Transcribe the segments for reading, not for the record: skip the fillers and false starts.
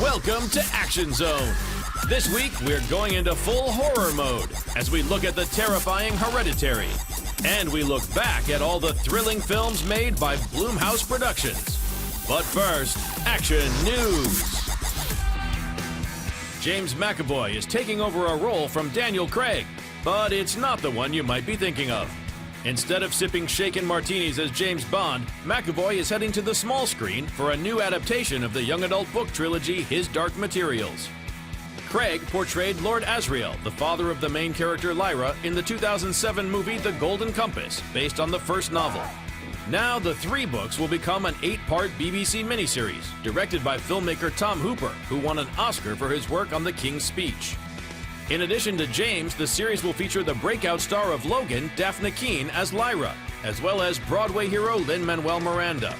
Welcome to Action Zone. This week, we're going into full horror mode as we look at the terrifying Hereditary. And we look back at all the thrilling films made by BloomHouse Productions. But first, action news. James McAvoy is taking over a role from Daniel Craig, but it's not the one you might be thinking of. Instead of sipping shaken martinis as James Bond, McAvoy is heading to the small screen for a new adaptation of the young adult book trilogy His Dark Materials. Craig portrayed Lord Asriel, the father of the main character Lyra, in the 2007 movie The Golden Compass, based on the first novel. Now the 3 books will become an 8-part BBC miniseries, directed by filmmaker Tom Hooper, who won an Oscar for his work on The King's Speech. In addition to James, the series will feature the breakout star of Logan, Daphne Keane, as Lyra, as well as Broadway hero Lin-Manuel Miranda.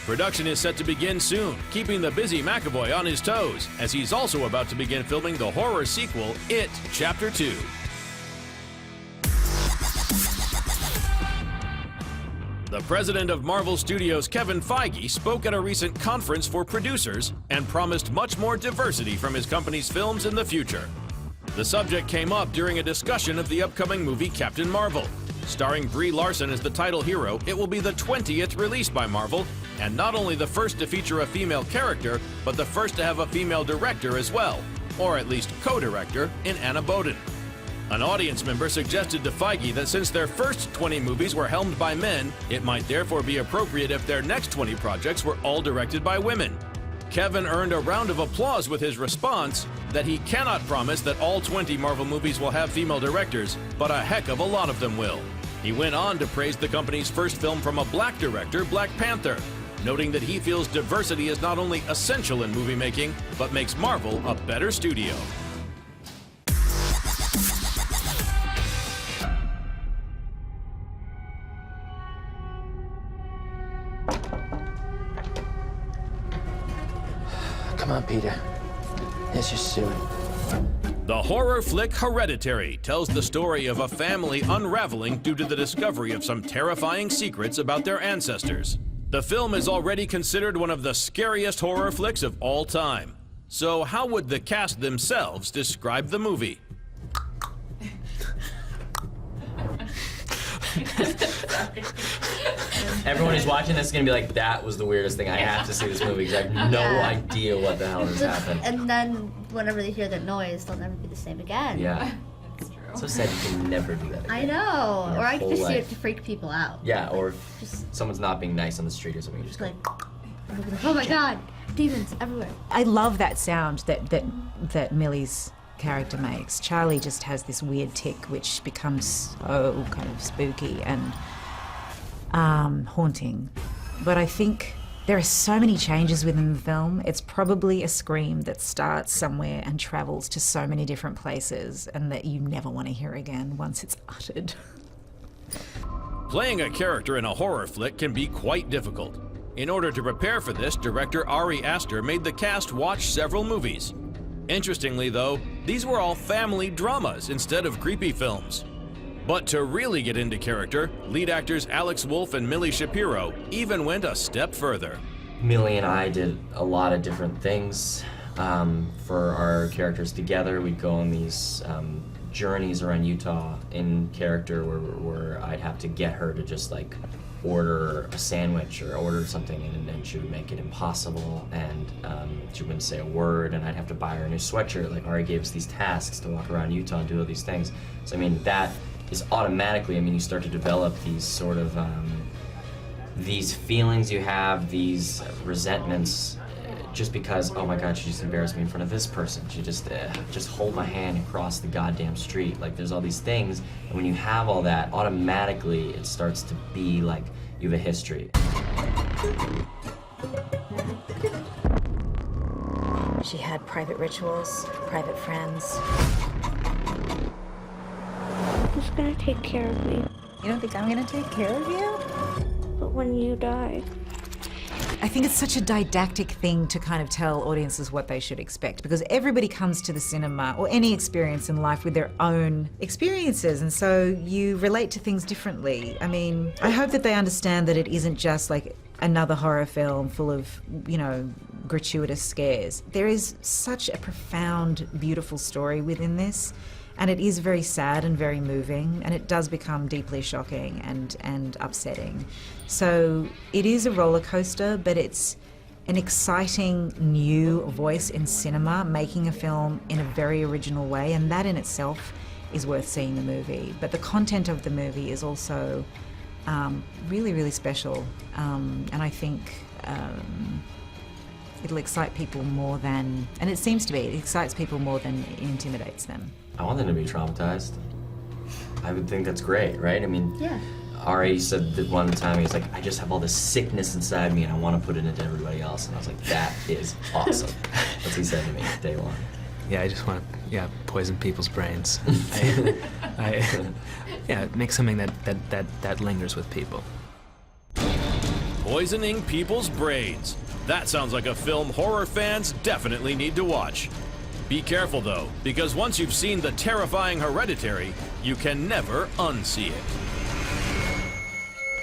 Production is set to begin soon, keeping the busy McAvoy on his toes, as he's also about to begin filming the horror sequel, It Chapter 2. The president of Marvel Studios, Kevin Feige, spoke at a recent conference for producers and promised much more diversity from his company's films in the future. The subject came up during a discussion of the upcoming movie Captain Marvel. Starring Brie Larson as the title hero, it will be the 20th release by Marvel, and not only the first to feature a female character, but the first to have a female director as well, or at least co-director, in Anna Boden. An audience member suggested to Feige that since their first 20 movies were helmed by men, it might therefore be appropriate if their next 20 projects were all directed by women. Kevin earned a round of applause with his response that he cannot promise that all 20 Marvel movies will have female directors, but a heck of a lot of them will. He went on to praise the company's first film from a black director, Black Panther, noting that he feels diversity is not only essential in movie making, but makes Marvel a better studio. Come on, Peter. Let's just do it. The horror flick Hereditary tells the story of a family unraveling due to the discovery of some terrifying secrets about their ancestors. The film is already considered one of the scariest horror flicks of all time. So how would the cast themselves describe the movie? Everyone who's watching this is gonna be like, that was the weirdest thing. I have to see this movie because I have no idea what the hell has happened. And then whenever they hear that noise, they'll never be the same again. Yeah. That's true. So sad you can never do that again. I know. Your Or I can just whole see it life. to freak people out. Yeah, or if Just someone's not being nice on the street or something, you just like, go, oh my god, demons everywhere. I love that sound that Millie's character makes. Charlie just has this weird tick which becomes so kind of spooky and haunting. But I think there are so many changes within the film. It's probably a scream that starts somewhere and travels to so many different places and that you never want to hear again once it's uttered. Playing a character in a horror flick can be quite difficult. In order to prepare for this, director Ari Aster made the cast watch several movies. Interestingly though, these were all family dramas instead of creepy films. But to really get into character, lead actors Alex Wolff and Millie Shapiro even went a step further. Millie and I did a lot of different things for our characters together. We'd go on these journeys around Utah in character where I'd have to get her to just like order a sandwich or order something and then she would make it impossible and she wouldn't say a word and I'd have to buy her a new sweatshirt. Like Ari gave us these tasks to walk around Utah and do all these things. So I mean that is automatically, I mean you start to develop these sort of these feelings you have, these resentments just because, oh my god, she just embarrassed me in front of this person. She just hold my hand and cross the goddamn street. Like there's all these things, and when you have all that, automatically it starts to be like you have a history. She had private rituals, private friends. Who's gonna take care of me? You don't think I'm gonna take care of you? But when you die, I think it's such a didactic thing to kind of tell audiences what they should expect, because everybody comes to the cinema or any experience in life with their own experiences, and so you relate to things differently. I mean, I hope that they understand that it isn't just like another horror film full of, you know, gratuitous scares. There is such a profound, beautiful story within this, and it is very sad and very moving, and it does become deeply shocking and upsetting. So it is a roller coaster, but it's an exciting new voice in cinema, making a film in a very original way, and that in itself is worth seeing the movie. But the content of the movie is also really, really special, and I think it'll excite people more than, and it seems to be, it excites people more than it intimidates them. I want them to be traumatized. I would think that's great, right? I mean, Yeah. Ari said that one time, he was like, I just have all this sickness inside me and I want to put it into everybody else. And I was like, that is awesome. That's what he said to me day one. Yeah, I just want to, poison people's brains. Make something that lingers with people. Poisoning people's brains. That sounds like a film horror fans definitely need to watch. Be careful though, because once you've seen the terrifying Hereditary, you can never unsee it.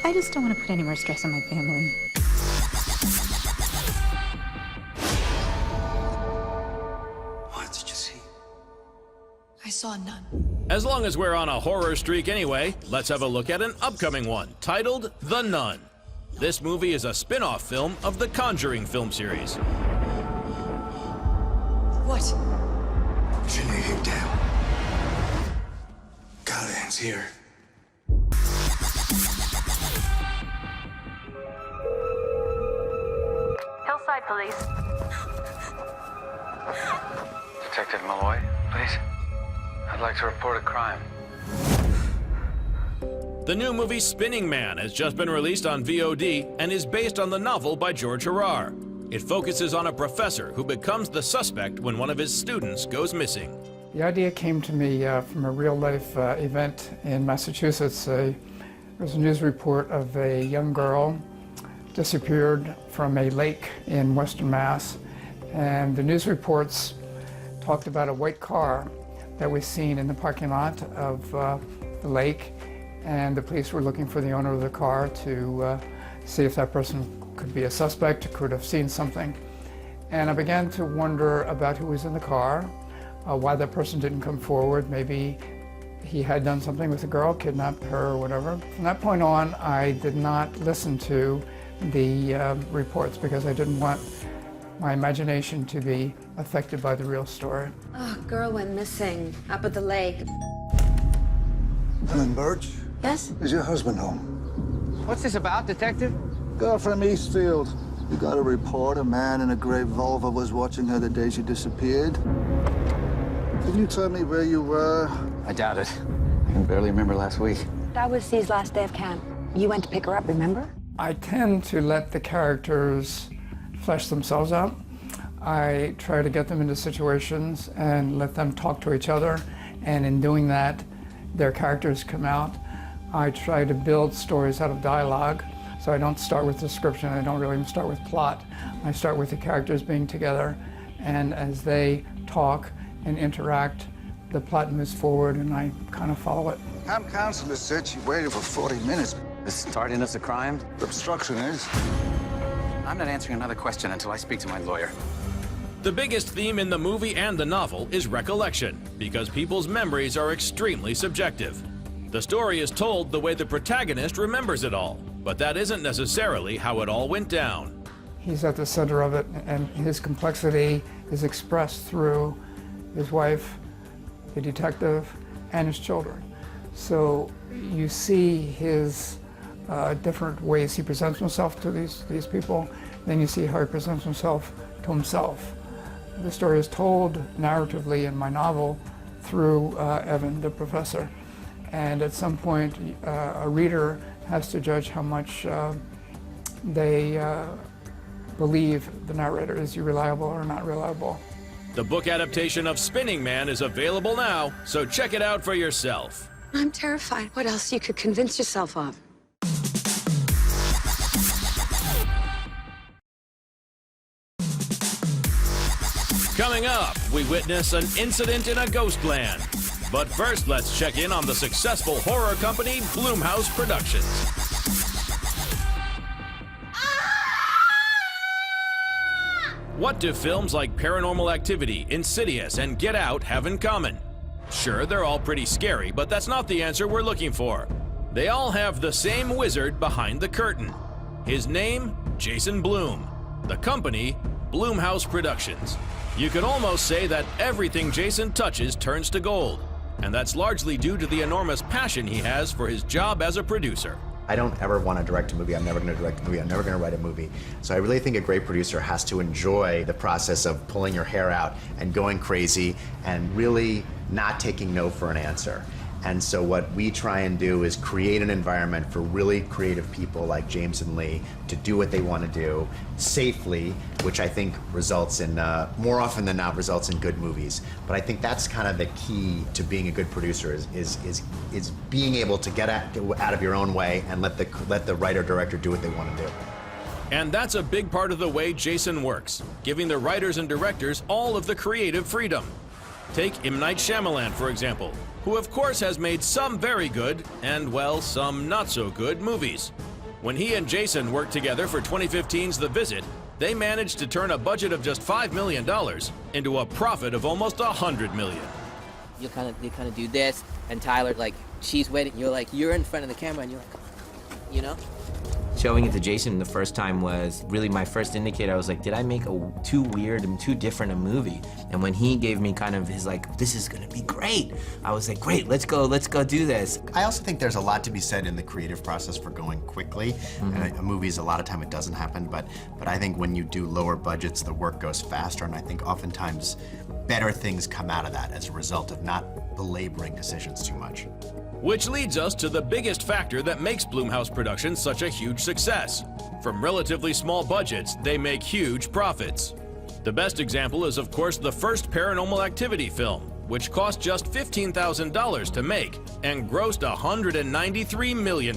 I just don't want to put any more stress on my family. What did you see? I saw none. As long as we're on a horror streak anyway, let's have a look at an upcoming one titled The Nun. This movie is a spin-off film of the Conjuring film series. What? Shouldn't leave him down. Callahan's here. Hillside Police. Detective Malloy, please. I'd like to report a crime. The new movie Spinning Man has just been released on VOD and is based on the novel by George Harrar. It focuses on a professor who becomes the suspect when one of his students goes missing. The idea came to me from a real-life event in Massachusetts. There was a news report of a young girl disappeared from a lake in Western Mass, and the news reports talked about a white car that was seen in the parking lot of the lake, and the police were looking for the owner of the car to see if that person could be a suspect, could have seen something. And I began to wonder about who was in the car, why that person didn't come forward. Maybe he had done something with the girl, kidnapped her or whatever. From that point on, I did not listen to the reports because I didn't want my imagination to be affected by the real story. Oh, girl went missing up at the lake. Ellen Birch? Yes? Is your husband home? What's this about, Detective? Girl from Eastfield. You got a report a man in a gray Volvo was watching her the day she disappeared. Can you tell me where you were? I doubt it. I can barely remember last week. That was C's last day of camp. You went to pick her up, remember? I tend to let the characters flesh themselves out. I try to get them into situations and let them talk to each other, and in doing that, their characters come out. I try to build stories out of dialogue, so I don't start with description, I don't really even start with plot. I start with the characters being together, and as they talk and interact, the plot moves forward and I kind of follow it. Camp counselor said she waited for 40 minutes. Is tardiness a crime? Obstruction is. I'm not answering another question until I speak to my lawyer. The biggest theme in the movie and the novel is recollection, because people's memories are extremely subjective. The story is told the way the protagonist remembers it all, but that isn't necessarily how it all went down. He's at the center of it, and his complexity is expressed through his wife, the detective, and his children. So you see his different ways he presents himself to these people, then you see how he presents himself to himself. The story is told narratively in my novel through Evan, the professor. And at some point, a reader has to judge how much they believe the narrator. Is he reliable or not reliable? The book adaptation of Spinning Man is available now, so check it out for yourself. I'm terrified. What else you could convince yourself of? Coming up, we witness an incident in a ghost land. But first, let's check in on the successful horror company BloomHouse Production. What do films like Paranormal Activity, Insidious, and Get Out have in common? Sure, they're all pretty scary, but that's not the answer we're looking for. They all have the same wizard behind the curtain. His name, Jason Blum. The company, BloomHouse Productions. You could almost say that everything Jason touches turns to gold, and that's largely due to the enormous passion he has for his job as a producer. I don't ever want to direct a movie. I'm never going to direct a movie. I'm never going to write a movie. So I really think a great producer has to enjoy the process of pulling your hair out and going crazy and really not taking no for an answer. And so what we try and do is create an environment for really creative people like James and Lee to do what they want to do safely, which I think results in, more often than not, results in good movies. But I think that's kind of the key to being a good producer is being able to get out of your own way and let the writer-director do what they want to do. And that's a big part of the way Jason works, giving the writers and directors all of the creative freedom. Take M. Night Shyamalan, for example, who of course has made some very good and, well, some not so good movies. When he and Jason worked together for 2015's The Visit, they managed to turn a budget of just $5 million into a profit of almost $100 million. You kind of do this, and Tyler, like, she's waiting. You're in front of the camera, and you're like, you know? Showing it to Jason the first time was really my first indicator. I was like, did I make too weird and too different a movie? And when he gave me kind of his like, this is gonna be great, I was like, great, let's go do this. I also think there's a lot to be said in the creative process for going quickly. And a movie, a lot of time it doesn't happen, but I think when you do lower budgets, the work goes faster, and I think oftentimes better things come out of that as a result of not belaboring decisions too much. Which leads us to the biggest factor that makes BloomHouse Productions such a huge success. From relatively small budgets, they make huge profits. The best example is, of course, the first Paranormal Activity film, which cost just $15,000 to make and grossed $193 million.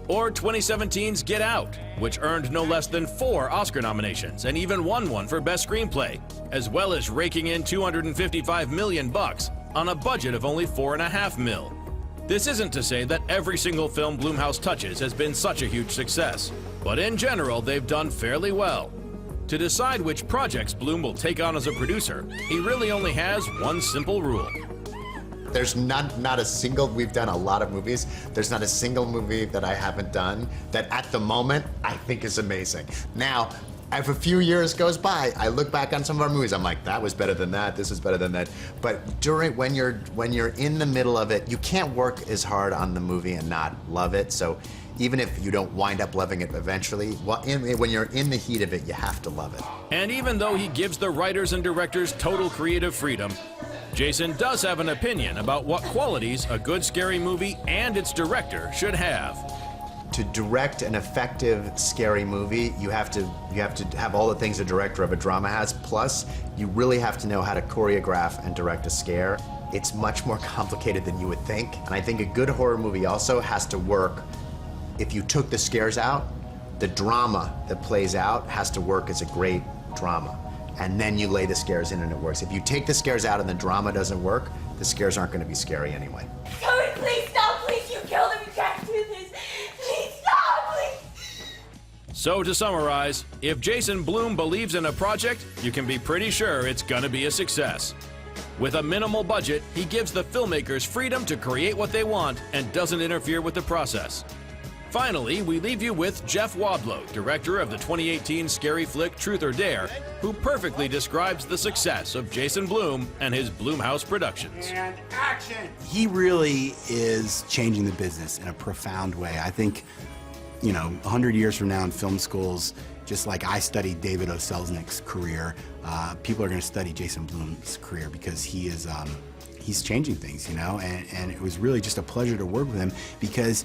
Or 2017's Get Out, which earned no less than 4 Oscar nominations and even won one for Best Screenplay, as well as raking in $255 million on a budget of only $4.5 million. This isn't to say that every single film BloomHouse touches has been such a huge success, but in general, they've done fairly well. To decide which projects Blum will take on as a producer, he really only has one simple rule. There's not a single, we've done a lot of movies, there's not a single movie that I haven't done that at the moment I think is amazing. Now, if a few years goes by, I look back on some of our movies, I'm like, that was better than that, this was better than that. But when you're in the middle of it, you can't work as hard on the movie and not love it. So even if you don't wind up loving it eventually, when you're in the heat of it, you have to love it. And even though he gives the writers and directors total creative freedom, Jason does have an opinion about what qualities a good scary movie and its director should have. To direct an effective scary movie, you have to have all the things a director of a drama has, plus you really have to know how to choreograph and direct a scare. It's much more complicated than you would think, and I think a good horror movie also has to work. If you took the scares out, the drama that plays out has to work as a great drama, and then you lay the scares in and it works. If you take the scares out and the drama doesn't work, the scares aren't going to be scary anyway. Tony, please stop, please, you killed him, you can't do this. Please stop, please. So to summarize, if Jason Blum believes in a project, you can be pretty sure it's gonna be a success. With a minimal budget, he gives the filmmakers freedom to create what they want and doesn't interfere with the process. Finally, we leave you with Jeff Wadlow, director of the 2018 scary flick Truth or Dare, who perfectly describes the success of Jason Blum and his BloomHouse Productions. And action! He really is changing the business in a profound way. I think, 100 years from now in film schools, just like I studied David O. Selznick's career, people are going to study Jason Blum's career because he is, he's changing things, and it was really just a pleasure to work with him because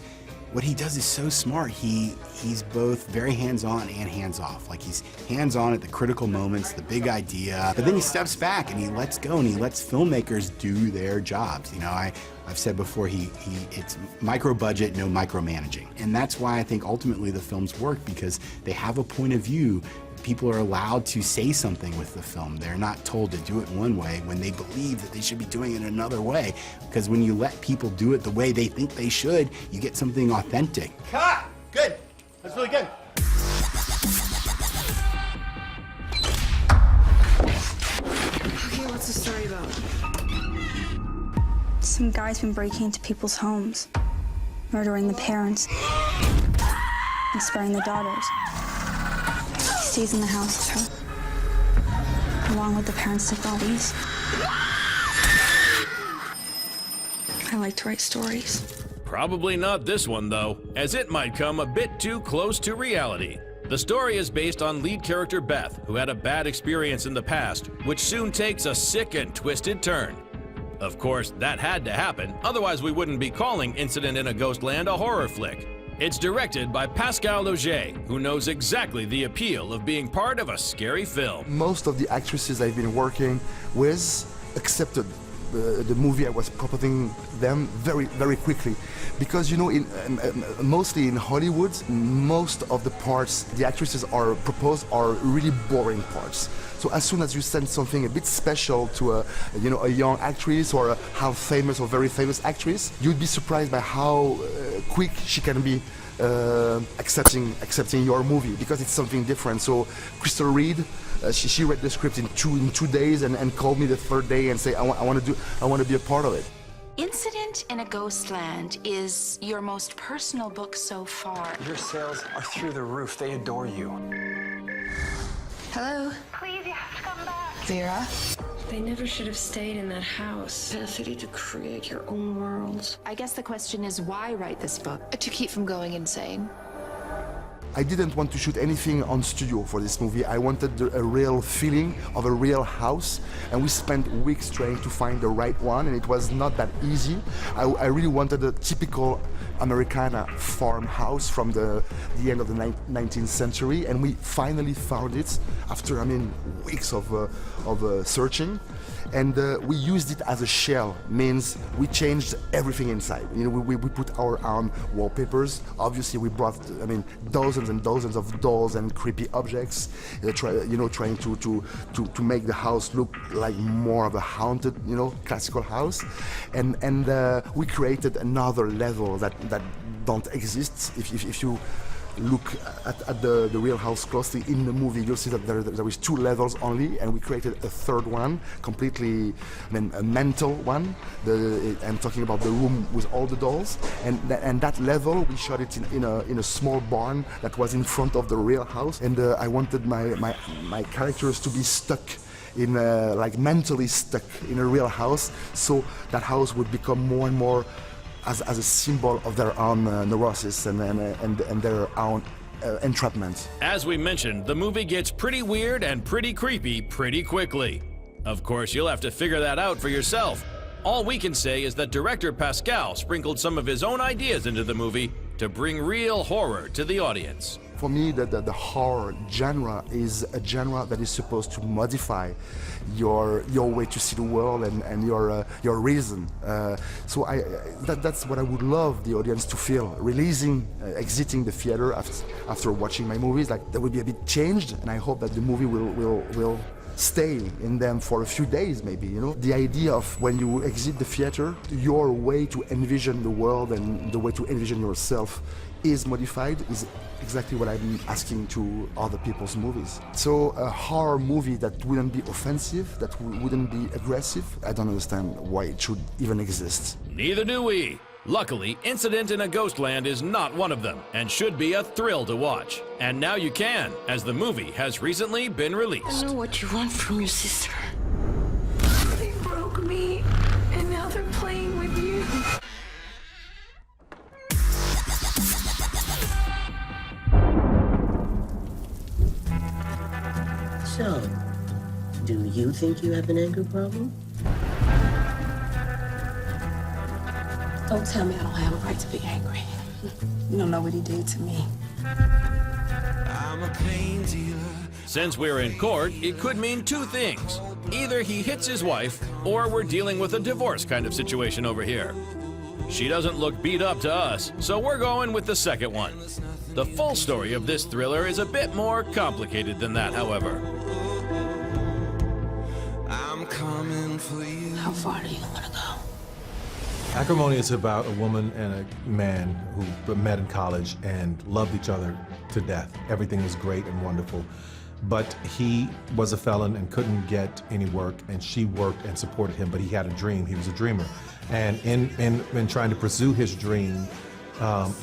what he does is so smart. He's both very hands-on and hands-off. Like, he's hands-on at the critical moments, the big idea, but then he steps back and he lets go and he lets filmmakers do their jobs. I've said before, it's micro budget, no micromanaging. And that's why I think ultimately the films work, because they have a point of view People are allowed to say something with the film. They're not told to do it one way when they believe that they should be doing it another way. Because when you let people do it the way they think they should, you get something authentic. Cut! Good. That's really good. Okay, what's the story about? Some guy's been breaking into people's homes, murdering the parents, and sparing the daughters. He stays in the house with her, along with the parents' dead bodies. I like to write stories. Probably not this one, though, as it might come a bit too close to reality. The story is based on lead character Beth, who had a bad experience in the past, which soon takes a sick and twisted turn. Of course, that had to happen, otherwise we wouldn't be calling Incident in a Ghostland a horror flick. It's directed by Pascal Auger, who knows exactly the appeal of being part of a scary film. Most of the actresses I've been working with accepted the movie. I was proposing them very, very quickly. Because, you know, mostly in Hollywood, most of the parts the actresses are proposed are really boring parts. So as soon as you send something a bit special to a young actress or a half famous or very famous actress, you'd be surprised by how quick she can be accepting your movie, because it's something different. So Crystal Reed, she read the script in two days and called me the third day and say, I want to be a part of it. Incident in a Ghostland is your most personal book so far. Your sales are through the roof. They adore you. Hello? Please, you have to come back. Vera? They never should have stayed in that house. Capacity to create your own world. I guess the question is, why write this book? To keep from going insane. I didn't want to shoot anything on studio for this movie. I wanted a real feeling of a real house, and we spent weeks trying to find the right one, and it was not that easy. I really wanted a typical Americana farmhouse from the end of the 19th century, and we finally found it after, weeks of searching. And we used it as a shell, means we changed everything inside. You know, we put our own wallpapers. Obviously, we brought, dozens and dozens of dolls and creepy objects, trying to make the house look like more of a haunted, classical house. And we created another level that don't exist. If you look at the real house closely in the movie, you'll see that there is 2 levels only, and we created a third one, completely, a mental one. I'm talking about the room with all the dolls, and that level we shot it in a small barn that was in front of the real house, and I wanted my characters to be stuck in mentally stuck in a real house, so that house would become more and more as a symbol of their own neurosis and their own entrapment. As we mentioned, the movie gets pretty weird and pretty creepy pretty quickly. Of course, you'll have to figure that out for yourself. All we can say is that director Pascal sprinkled some of his own ideas into the movie to bring real horror to the audience. For me, the horror genre is a genre that is supposed to modify your way to see the world and your reason. So that's what I would love the audience to feel, exiting the theater after watching my movies. Like, they will be a bit changed, and I hope that the movie will stay in them for a few days, maybe. The idea of when you exit the theater, your way to envision the world and the way to envision yourself is modified, is exactly what I'm asking to other people's movies. So a horror movie that wouldn't be offensive, that wouldn't be aggressive, I don't understand why it should even exist. Neither do we. Luckily, Incident in a Ghostland is not one of them, and should be a thrill to watch. And now you can, as the movie has recently been released. I know what you want from your sister. They broke me, and now they're playing with you. So, do you think you have an anger problem? Don't tell me I don't have a right to be angry. You don't know what he did to me. I'm a pain dealer. Since we're in court, it could mean 2 things. Either he hits his wife, or we're dealing with a divorce kind of situation over here. She doesn't look beat up to us, so we're going with the second one. The full story of this thriller is a bit more complicated than that, however. I'm coming for you. How far do you want to go? Acrimony is about a woman and a man who met in college and loved each other to death. Everything was great and wonderful. But he was a felon and couldn't get any work, and she worked and supported him, but he had a dream. He was a dreamer. And in trying to pursue his dream,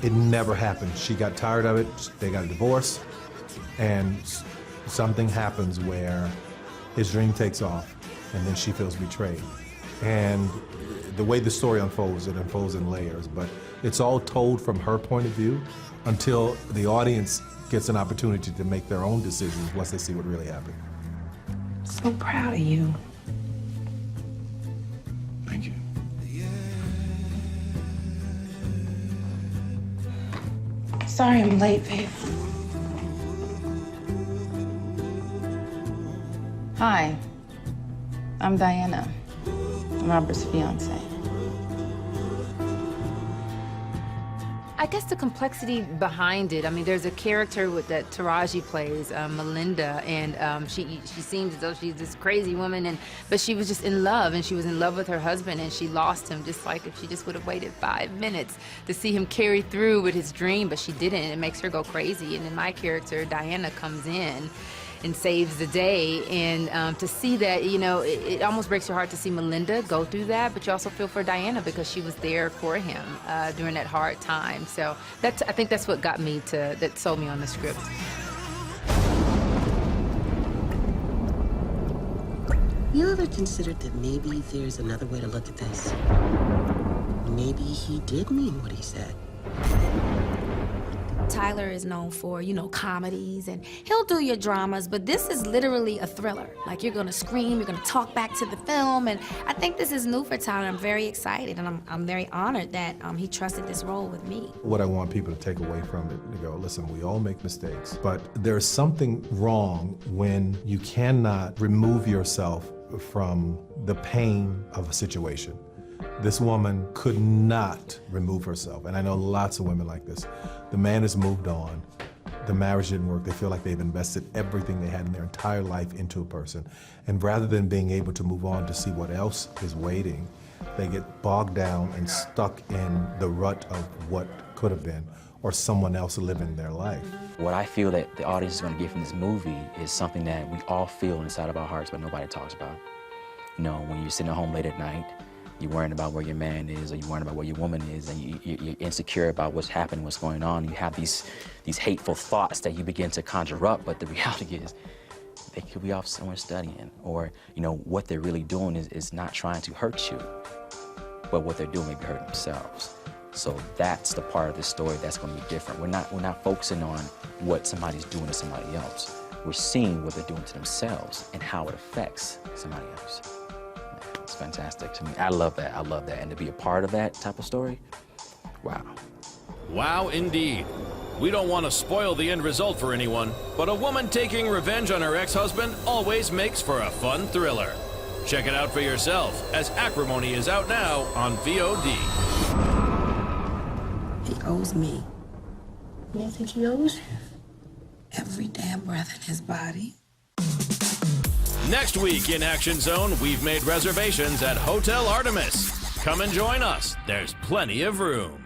it never happened. She got tired of it, they got a divorce, and something happens where his dream takes off, and then she feels betrayed. And the way the story unfolds, it unfolds in layers, but it's all told from her point of view until the audience gets an opportunity to make their own decisions once they see what really happened. So proud of you. Thank you. Sorry I'm late, babe. Hi, I'm Diana. I'm Robert's fiance. I guess the complexity behind it, I mean, there's a character that Taraji plays, Melinda, and she seems as though she's this crazy woman, but she was just in love, and she was in love with her husband, and she lost him, just like if she just would have waited 5 minutes to see him carry through with his dream, but she didn't, and it makes her go crazy. And then my character, Diana, comes in and saves the day, and to see that, you know, it almost breaks your heart to see Melinda go through that, but you also feel for Diana because she was there for him during that hard time. So I think that's what got me that sold me on the script. You ever considered that maybe there's another way to look at this? Maybe he did mean what he said. Tyler is known for, you know, comedies, and he'll do your dramas, but this is literally a thriller. Like, you're gonna scream, you're gonna talk back to the film, and I think this is new for Tyler. I'm very excited, and I'm very honored that he trusted this role with me. What I want people to take away from it, to go, listen, we all make mistakes, but there's something wrong when you cannot remove yourself from the pain of a situation. This woman could not remove herself, and I know lots of women like this. The man has moved on. The marriage didn't work. They feel like they've invested everything they had in their entire life into a person. And rather than being able to move on to see what else is waiting, they get bogged down and stuck in the rut of what could have been, or someone else living their life. What I feel that the audience is going to get from this movie is something that we all feel inside of our hearts, but nobody talks about. You know, when you're sitting at home late at night, you're worrying about where your man is, or you're worrying about where your woman is, and you're insecure about what's happening, what's going on. You have these hateful thoughts that you begin to conjure up, but the reality is they could be off somewhere studying, or, you know, what they're really doing is not trying to hurt you, but what they're doing may be hurting themselves. So that's the part of the story that's going to be different. We're not focusing on what somebody's doing to somebody else. We're seeing what they're doing to themselves and how it affects somebody else. It's fantastic to me. I love that. I love that. And to be a part of that type of story, wow. Wow, indeed. We don't want to spoil the end result for anyone, but a woman taking revenge on her ex-husband always makes for a fun thriller. Check it out for yourself, as Acrimony is out now on VOD. He owes me. You don't think he owes you? Every damn breath in his body. Next week in Action Zone, we've made reservations at Hotel Artemis. Come and join us. There's plenty of room.